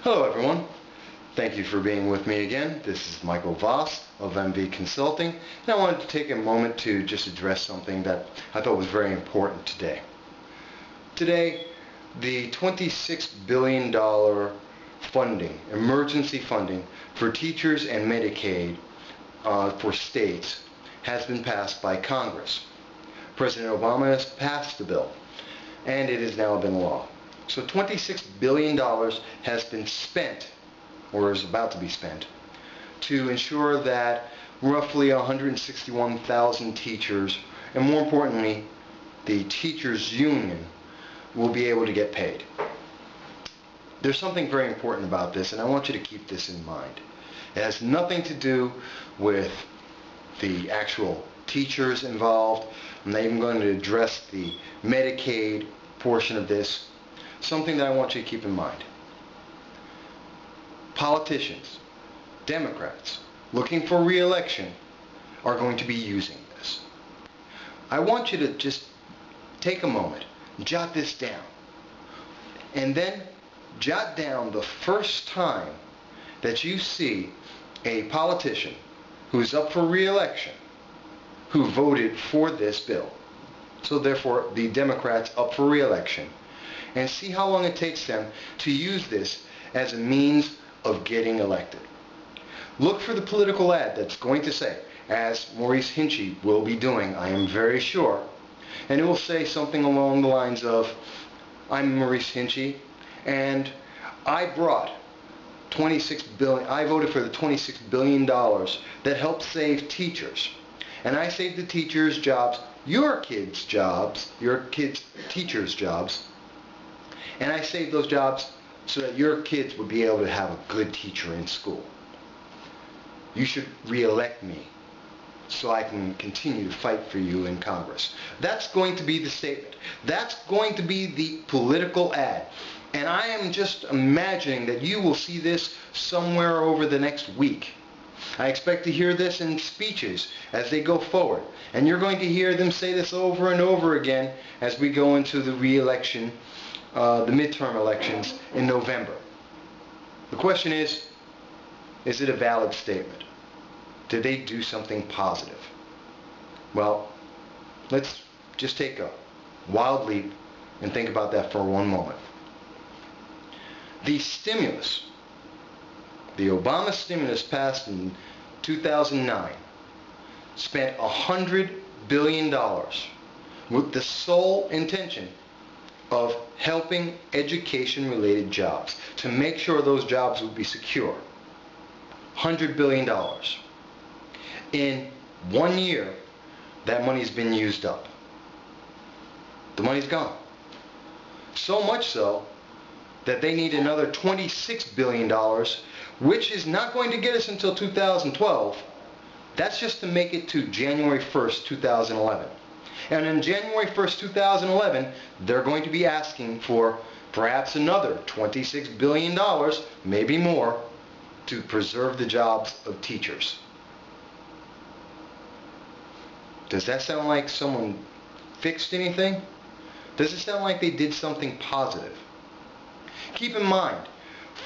Hello everyone. Thank you for being with me again. This is Michael Voss of MV Consulting, and I wanted to take a moment to just address something that I thought was very important today. Today, the $26 billion funding, emergency funding for teachers and Medicaid for states has been passed by Congress. President Obama has passed the bill, and it has now been law. So $26 billion has been spent, or is about to be spent, to ensure that roughly 161,000 teachers, and more importantly, the teachers union, will be able to get paid. There's something very important about this, and I want you to keep this in mind. It has nothing to do with the actual teachers involved. I'm not even going to address the Medicaid portion of this. Something that I want you to keep in mind. Politicians, Democrats, looking for re-election are going to be using this. I want you to just take a moment, jot this down, and then jot down the first time that you see a politician who's up for re-election who voted for this bill. So therefore, the Democrats up for re-election, and see how long it takes them to use this as a means of getting elected. Look for the political ad that's going to say, as Maurice Hinchey will be doing, I am very sure, and it will say something along the lines of, I'm Maurice Hinchey, and I brought I voted for the $26 billion that helped save teachers, and I saved the teachers' jobs, your kids' teachers' jobs, and I saved those jobs so that your kids would be able to have a good teacher in school. You should re-elect me so I can continue to fight for you in Congress. That's going to be the statement. That's going to be the political ad. And I am just imagining that you will see this somewhere over the next week. I expect to hear this in speeches as they go forward. And you're going to hear them say this over and over again as we go into the re-election, the midterm elections in November. The question is it a valid statement? Did they do something positive? Well, let's just take a wild leap and think about that for one moment. The stimulus, the Obama stimulus passed in 2009, spent $100 billion with the sole intention of helping education-related jobs, to make sure those jobs would be secure. $100 billion. In 1 year, that money's been used up. The money's gone. So much so that they need another $26 billion, which is not going to get us until 2012. That's just to make it to January 1st, 2011. And in January 1st, 2011, they're going to be asking for perhaps another $26 billion, maybe more, to preserve the jobs of teachers. Does that sound like someone fixed anything? Does it sound like they did something positive? Keep in mind,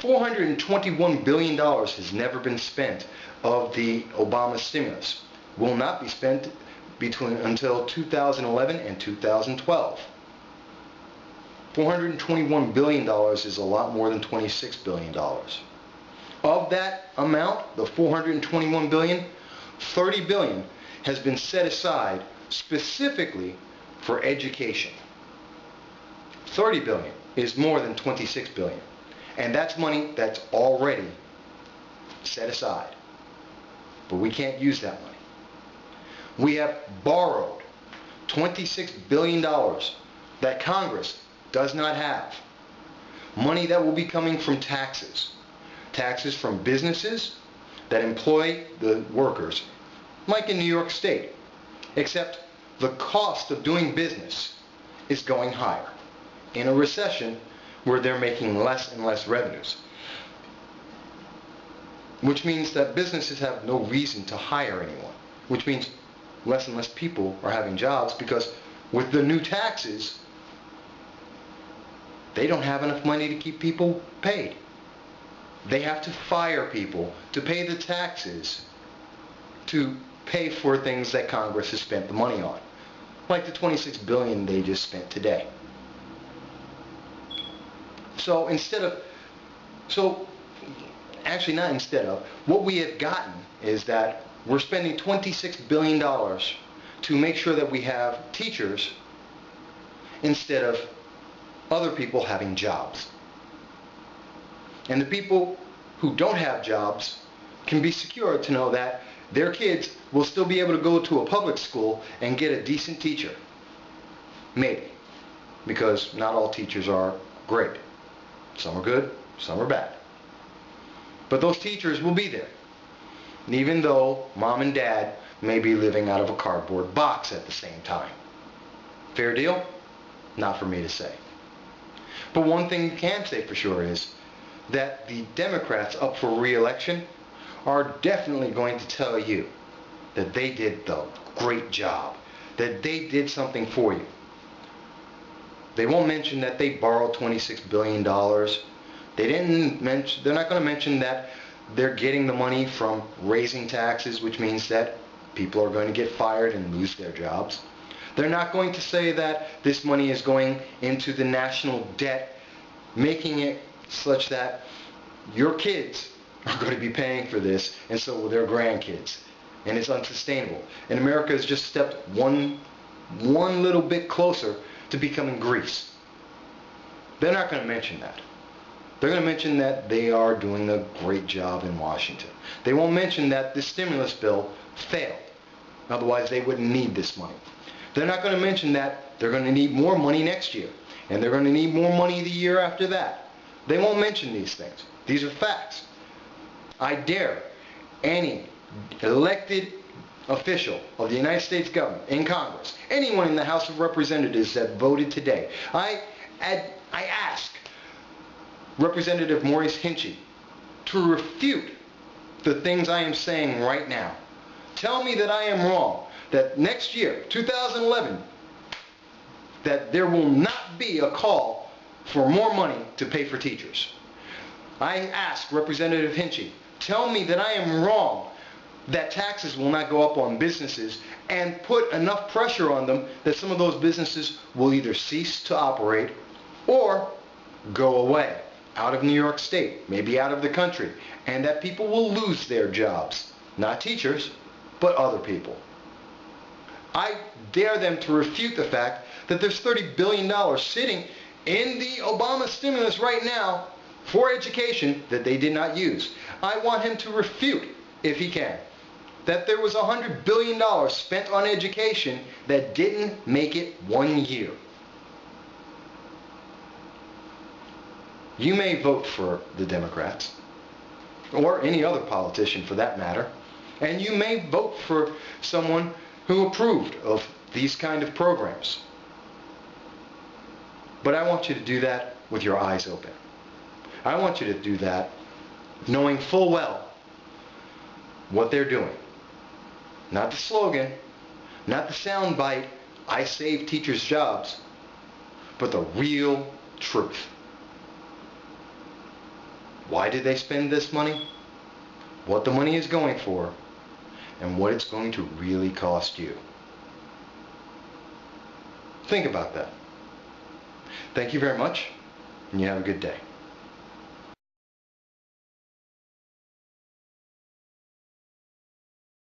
$421 billion has never been spent of the Obama stimulus. Will not be spent until 2011 and 2012. $421 billion is a lot more than $26 billion. Of that amount, the $421 billion, $30 billion has been set aside specifically for education. $30 billion is more than $26 billion. And that's money that's already set aside. But we can't use that money. We have borrowed $26 billion that Congress does not have. Money that will be coming from taxes. Taxes from businesses that employ the workers, like in New York State. Except the cost of doing business is going higher in a recession where they're making less and less revenues. Which means that businesses have no reason to hire anyone. Which means less and less people are having jobs, because with the new taxes, they don't have enough money to keep people paid. they have to fire people to pay the taxes to pay for things that Congress has spent the money on, like the $26 billion they just spent today. So actually not instead of, what we have gotten is that we're spending $26 billion to make sure that we have teachers instead of other people having jobs. And the people who don't have jobs can be secure to know that their kids will still be able to go to a public school and get a decent teacher. Maybe. Because not all teachers are great. Some are good, some are bad. But those teachers will be there. Even though mom and dad may be living out of a cardboard box at the same time. Fair deal? Not for me to say. But one thing you can say for sure is that the Democrats up for re-election are definitely going to tell you that they did the great job, that they did something for you. They won't mention that they borrowed $26 billion. They're not going to mention that they're getting the money from raising taxes, which means that people are going to get fired and lose their jobs. They're not going to say that this money is going into the national debt, making it such that your kids are going to be paying for this, and so will their grandkids. And it's unsustainable. And America has just stepped one little bit closer to becoming Greece. They're not going to mention that. They're going to mention that they are doing a great job in Washington. They won't mention that this stimulus bill failed. Otherwise, they wouldn't need this money. They're not going to mention that they're going to need more money next year. And they're going to need more money the year after that. They won't mention these things. These are facts. I dare any elected official of the United States government, in Congress, anyone in the House of Representatives that voted today, I ask Representative Maurice Hinchey to refute the things I am saying right now. Tell me that I am wrong, that next year, 2011, that there will not be a call for more money to pay for teachers. I ask Representative Hinchey, tell me that I am wrong, that taxes will not go up on businesses, and put enough pressure on them that some of those businesses will either cease to operate or go away, out of New York State, maybe out of the country, and that people will lose their jobs. Not teachers, but other people. I dare them to refute the fact that there's $30 billion sitting in the Obama stimulus right now for education that they did not use. I want him to refute, if he can, that there was $100 billion spent on education that didn't make it 1 year. You may vote for the Democrats, or any other politician for that matter, and you may vote for someone who approved of these kind of programs. But I want you to do that with your eyes open. I want you to do that knowing full well what they're doing. Not the slogan, not the soundbite, I save teachers' jobs, but the real truth. Why did they spend this money? What the money is going for, and what it's going to really cost you. Think about that. Thank you very much, and you have a good day.